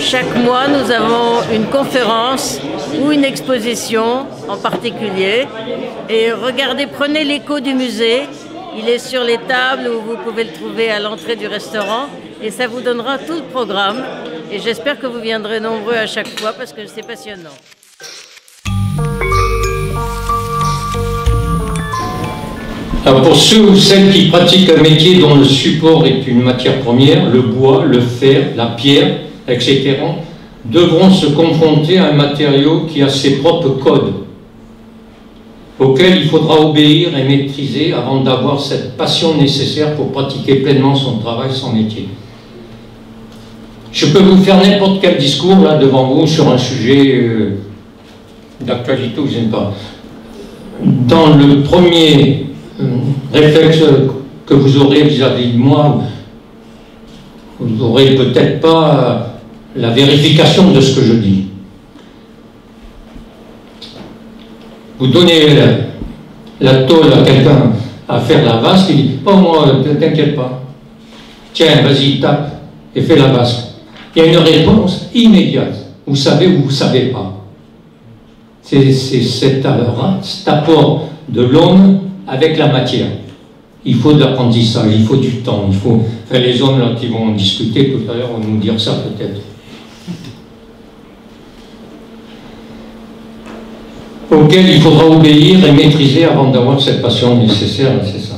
Chaque mois, nous avons une conférence ou une exposition en particulier. Et regardez, prenez l'écho du musée. Il est sur les tables où vous pouvez le trouver à l'entrée du restaurant. Et ça vous donnera tout le programme. Et j'espère que vous viendrez nombreux à chaque fois parce que c'est passionnant. Alors pour ceux ou celles qui pratiquent un métier dont le support est une matière première, le bois, le fer, la pierre, etc., devront se confronter à un matériau qui a ses propres codes, auxquels il faudra obéir et maîtriser avant d'avoir cette passion nécessaire pour pratiquer pleinement son travail, son métier. Je peux vous faire n'importe quel discours là devant vous sur un sujet d'actualité ou je ne sais pas. Dans le premier réflexe que vous aurez vis-à-vis de moi, vous n'aurez peut-être pas la vérification de ce que je dis. Vous donnez la tôle à quelqu'un à faire la vasque, il dit « Oh moi, t'inquiète pas. Tiens, vas-y, tape et fais la vasque. » Il y a une réponse immédiate. Vous savez ou vous ne savez pas. C'est cet apport de l'homme avec la matière. Il faut de l'apprentissage, il faut du temps, il faut... Enfin, les hommes là, qui vont discuter tout à l'heure vont nous dire ça peut-être. Auquel il faudra obéir et maîtriser avant d'avoir cette passion nécessaire, c'est ça.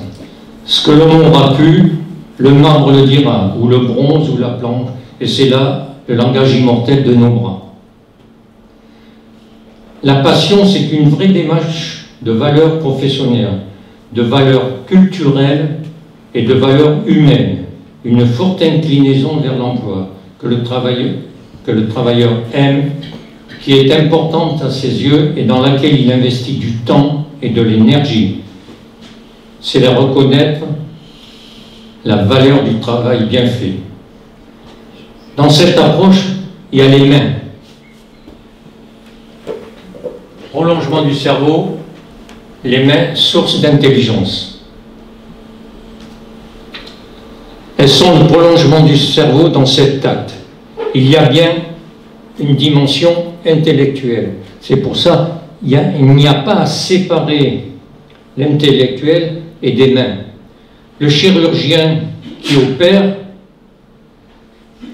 Ce que l'homme aura pu, le marbre le dira, ou le bronze ou la planche, et c'est là le langage immortel de nos bras. La passion, c'est une vraie démarche de valeurs professionnelles, de valeurs culturelles et de valeurs humaines, une forte inclinaison vers l'emploi que le travailleur aime, qui est importante à ses yeux et dans laquelle il investit du temps et de l'énergie. C'est la reconnaître la valeur du travail bien fait. Dans cette approche, il y a les mains. Prolongement du cerveau, les mains, source d'intelligence. Elles sont le prolongement du cerveau dans cet acte. Il y a bien une dimension intellectuelle. C'est pour ça qu'il n'y a pas à séparer l'intellectuel et des mains. Le chirurgien qui opère,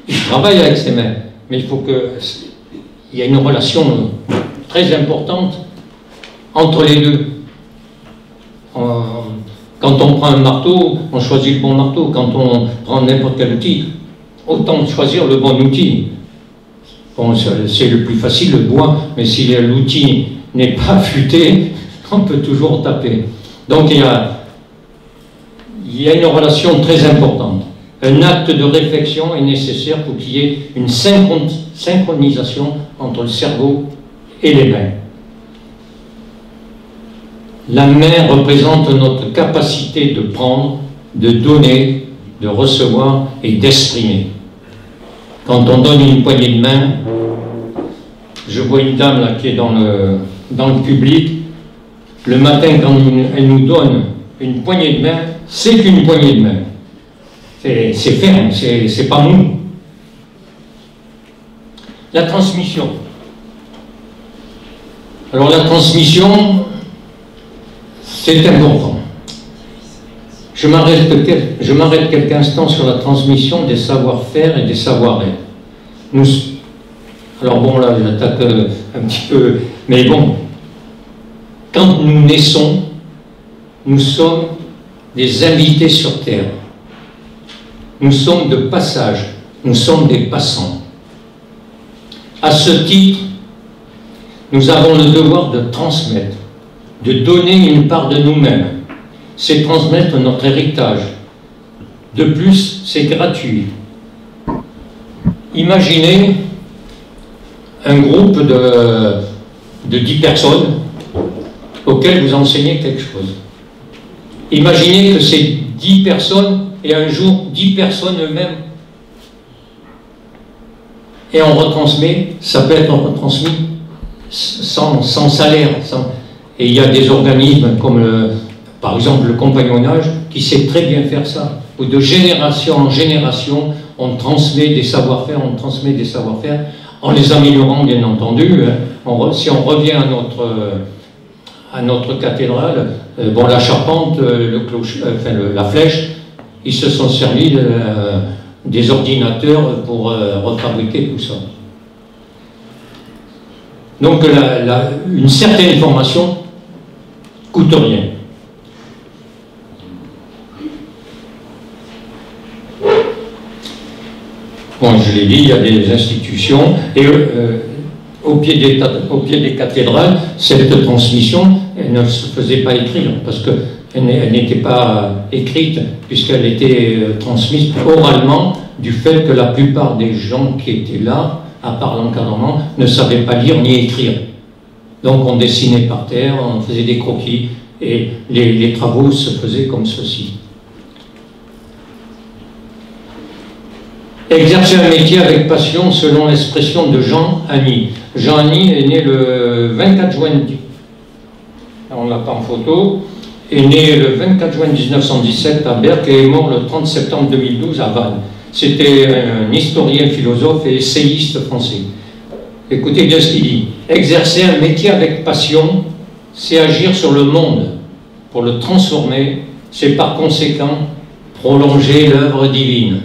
il travaille avec ses mains, mais il faut qu'il y ait une relation très importante entre les deux. Quand on prend un marteau, on choisit le bon marteau. Quand on prend n'importe quel outil, autant choisir le bon outil. Bon, c'est le plus facile, le bois, mais si l'outil n'est pas affûté, on peut toujours taper. Donc il y a une relation très importante. Un acte de réflexion est nécessaire pour qu'il y ait une synchronisation entre le cerveau et les mains. La main représente notre capacité de prendre, de donner, de recevoir et d'exprimer. Quand on donne une poignée de main, je vois une dame là qui est dans le public, le matin quand elle nous donne une poignée de main, c'est une poignée de main. C'est ferme, c'est pas mou. La transmission. Alors la transmission, c'est important. Je m'arrête quelques instants sur la transmission des savoir-faire et des savoir-être. Alors bon, là, j'attaque un petit peu, mais bon, quand nous naissons, nous sommes des invités sur Terre. Nous sommes de passage, nous sommes des passants. À ce titre, nous avons le devoir de transmettre, de donner une part de nous-mêmes. C'est transmettre notre héritage. De plus, c'est gratuit. Imaginez un groupe de 10 personnes auxquelles vous enseignez quelque chose. Imaginez que ces 10 personnes et un jour 10 personnes eux-mêmes et on retransmet, ça peut être retransmis sans salaire. Et il y a des organismes comme par exemple le compagnonnage qui sait très bien faire ça, où de génération en génération on transmet des savoir-faire, en les améliorant bien entendu. Si on revient à notre cathédrale, bon, la charpente, le clocher, la flèche, ils se sont servis des ordinateurs pour refabriquer tout ça. Donc une certaine formation coûte rien. Bon, je l'ai dit, il y a des institutions, et au pied des cathédrales, cette transmission, elle ne se faisait pas écrire, parce qu'elle n'était pas écrite, puisqu'elle était transmise oralement, du fait que la plupart des gens qui étaient là, à part l'encadrement, ne savaient pas lire ni écrire. Donc on dessinait par terre, on faisait des croquis, et les travaux se faisaient comme ceci. Exercer un métier avec passion selon l'expression de Jean Anny. Jean Anny est né le 24 juin, on l'a pas en photo, est né le 24 juin 1917 à Berck et est mort le 30 septembre 2012 à Vannes. C'était un historien, philosophe et essayiste français. Écoutez bien ce qu'il dit. Exercer un métier avec passion, c'est agir sur le monde pour le transformer, c'est par conséquent prolonger l'œuvre divine.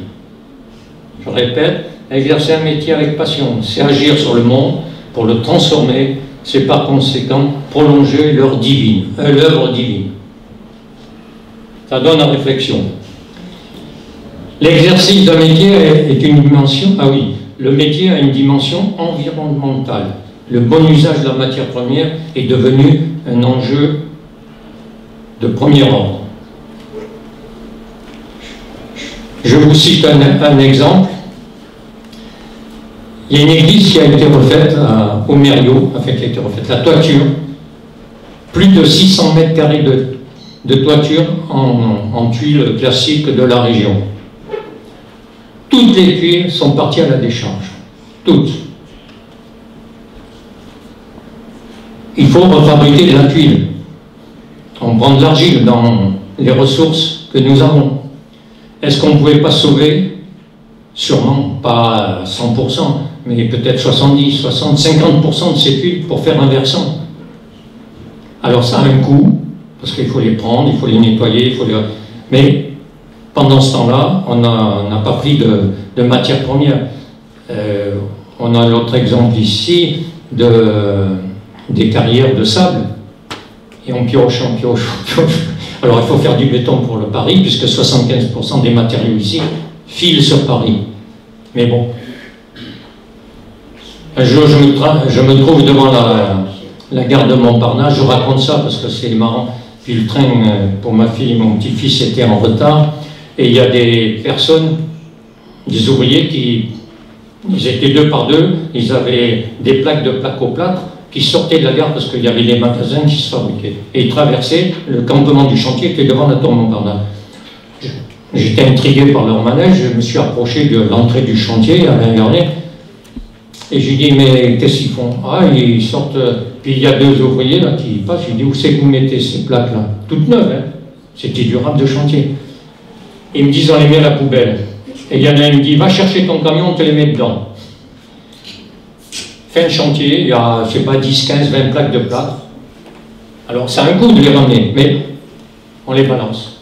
Je répète, exercer un métier avec passion, c'est agir sur le monde pour le transformer, c'est par conséquent prolonger l'œuvre divine. Ça donne à réflexion. L'exercice d'un métier est une dimension, le métier a une dimension environnementale. Le bon usage de la matière première est devenu un enjeu de premier ordre. Je vous cite un exemple. Il y a une église qui a été refaite au Mériot, la toiture, plus de 600 mètres carrés de toiture en tuiles classiques de la région. Toutes les tuiles sont parties à la décharge. Toutes. Il faut refabriquer de la tuile. On prend de l'argile dans les ressources que nous avons. Est-ce qu'on ne pouvait pas sauver? Sûrement, pas 100%, mais peut-être 70, 60, 50% de ces tuiles pour faire un versant. Alors ça a un coût, parce qu'il faut les prendre, il faut les nettoyer, mais pendant ce temps-là, on n'a pas pris de matière première. On a l'autre exemple ici des carrières de sable, et on pioche. Alors il faut faire du béton pour le Paris, puisque 75% des matériaux ici filent sur Paris. Mais bon, un jour je me trouve devant la gare de Montparnasse, je raconte ça parce que c'est marrant, puis le train pour ma fille et mon petit-fils était en retard, et il y a des personnes, des ouvriers ils étaient 2 par 2, ils avaient des plaques de plaque-au-plâtre qui sortaient de la gare parce qu'il y avait des magasins qui se fabriquaient. Et ils traversaient, le campement du chantier était devant la tour Montparnasse. J'étais intrigué par leur manège, je me suis approché de l'entrée du chantier, à regardé, et j'ai dit, mais qu'est-ce qu'ils font? Ah, ils sortent, puis il y a 2 ouvriers là qui passent, j'ai dit, où c'est que vous mettez ces plaques-là? Toutes neuves, hein. C'était du rap de chantier. Ils me disent, on les met à la poubelle. Et il y en a un qui me dit, va chercher ton camion, on te les met dedans. Fin de chantier, il y a, je sais pas, 10, 15, 20 plaques de plâtre. Alors, ça a un coût de les ramener, mais on les balance.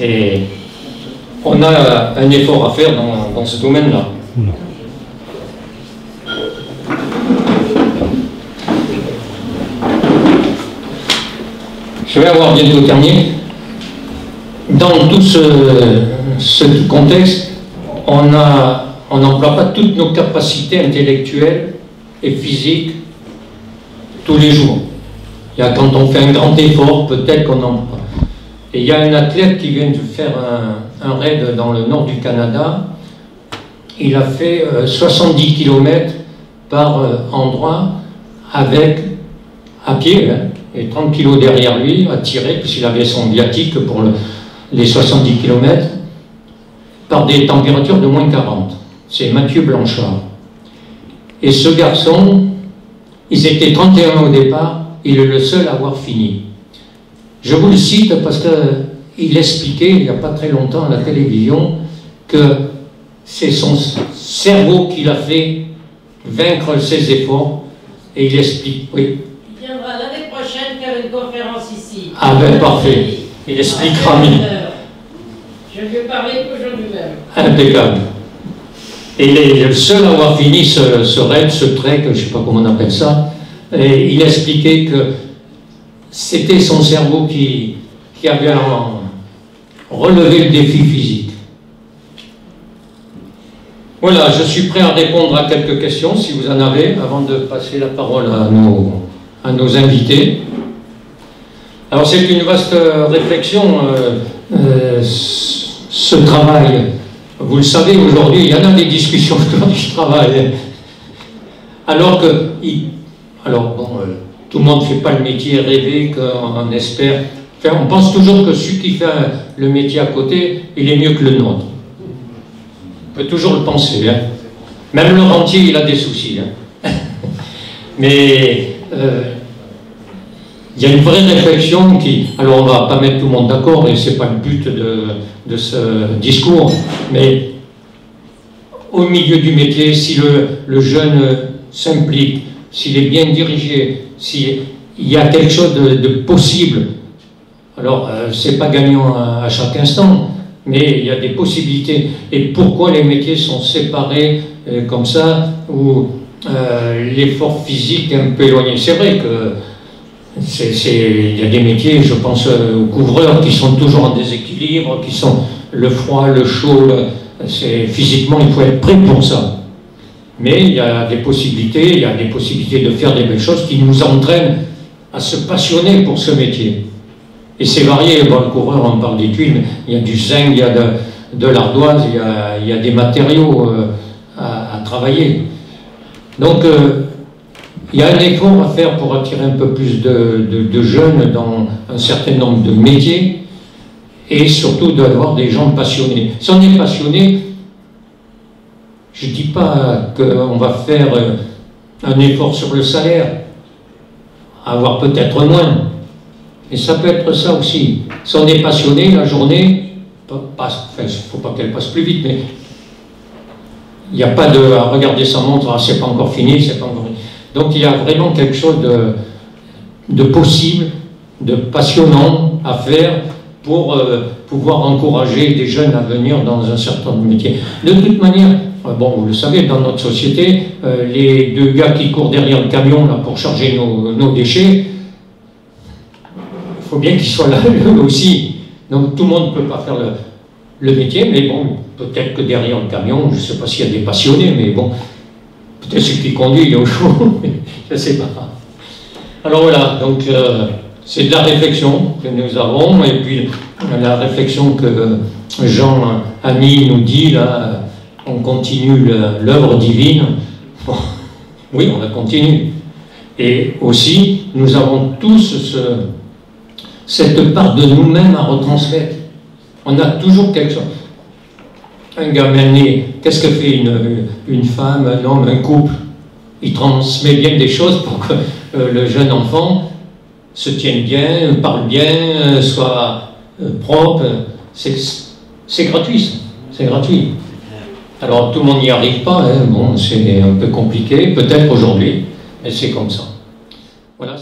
Et on a un effort à faire dans ce domaine-là. Je vais avoir bientôt terminé. Dans tout ce contexte, on n'emploie pas toutes nos capacités intellectuelles et physiques tous les jours. Il y a quand on fait un grand effort, peut-être qu'on emploie. Et il y a un athlète qui vient de faire un raid dans le nord du Canada. Il a fait 70 km par endroit à pied, hein, et 30 kg derrière lui à tirer, puisqu'il avait son viatique pour les 70 km, par des températures de moins 40. C'est Mathieu Blanchard. Et ce garçon, ils étaient 31 au départ, il est le seul à avoir fini. Je vous le cite parce il expliquait, il n'y a pas très longtemps à la télévision, que c'est son cerveau qui l'a fait vaincre ses efforts, et il explique, oui. Il viendra l'année prochaine faire une conférence ici. Ah ben parfait, il expliquera mieux. Je lui ai parlé aujourd'hui même. Impeccable. Et il est le seul à avoir fini ce raid, ce trek, je ne sais pas comment on appelle ça, et il expliquait que c'était son cerveau qui avait relevé le défi physique. Voilà, je suis prêt à répondre à quelques questions, si vous en avez, avant de passer la parole à nos invités. Alors c'est une vaste réflexion, ce travail. Vous le savez, aujourd'hui, il y en a des discussions autour du travail. Alors que, tout le monde ne fait pas le métier rêvé qu'on espère. Enfin, on pense toujours que celui qui fait le métier à côté, il est mieux que le nôtre. On peut toujours le penser. Hein. Même le rentier, il a des soucis. Hein. Mais il y a une vraie réflexion qui... Alors on ne va pas mettre tout le monde d'accord, et ce n'est pas le but de ce discours, mais au milieu du métier, si le jeune s'implique, s'il est bien dirigé, s'il y a quelque chose de possible, alors c'est pas gagnant à chaque instant, mais il y a des possibilités. Et pourquoi les métiers sont séparés comme ça, où l'effort physique est un peu éloigné? C'est vrai que il y a des métiers, je pense aux couvreurs, qui sont toujours en déséquilibre, qui sont le froid, le chaud, physiquement il faut être prêt pour ça. Mais il y a des possibilités, de faire des belles choses qui nous entraînent à se passionner pour ce métier. Et c'est varié, bon, le couvreur, on parle des tuiles, mais il y a du zinc, il y a de l'ardoise, il y a des matériaux à travailler. Donc, il y a un effort à faire pour attirer un peu plus de jeunes dans un certain nombre de métiers, et surtout d'avoir des gens passionnés. Si on est passionné, je ne dis pas qu'on va faire un effort sur le salaire, avoir peut-être moins, mais ça peut être ça aussi. Si on est passionné, la journée passe, enfin, il ne faut pas qu'elle passe plus vite, mais il n'y a pas à regarder sa montre, ah, c'est pas encore fini, c'est pas encore fini. Donc il y a vraiment quelque chose de possible, de passionnant à faire pour pouvoir encourager des jeunes à venir dans un certain nombre de métiers. De toute manière, bon, vous le savez, dans notre société, les deux gars qui courent derrière le camion là, pour charger nos déchets, il faut bien qu'ils soient là eux aussi. Donc tout le monde ne peut pas faire le métier, mais bon, peut-être que derrière le camion, je ne sais pas s'il y a des passionnés, mais bon, peut-être celui qui conduit, il est au chaud, je ne sais pas. Alors voilà, donc c'est de la réflexion que nous avons, et puis la réflexion que Jean Ami nous dit, là, on continue l'œuvre divine. Bon, oui, on la continue. Et aussi, nous avons tous cette part de nous-mêmes à retransmettre. On a toujours quelque chose. Un gamin né, qu'est-ce que fait une femme, un homme, un couple? Il transmet bien des choses pour que le jeune enfant se tienne bien, parle bien, soit propre. C'est gratuit, ça. C'est gratuit. Alors tout le monde n'y arrive pas, hein. Bon, c'est un peu compliqué, peut-être aujourd'hui, mais c'est comme ça. Voilà.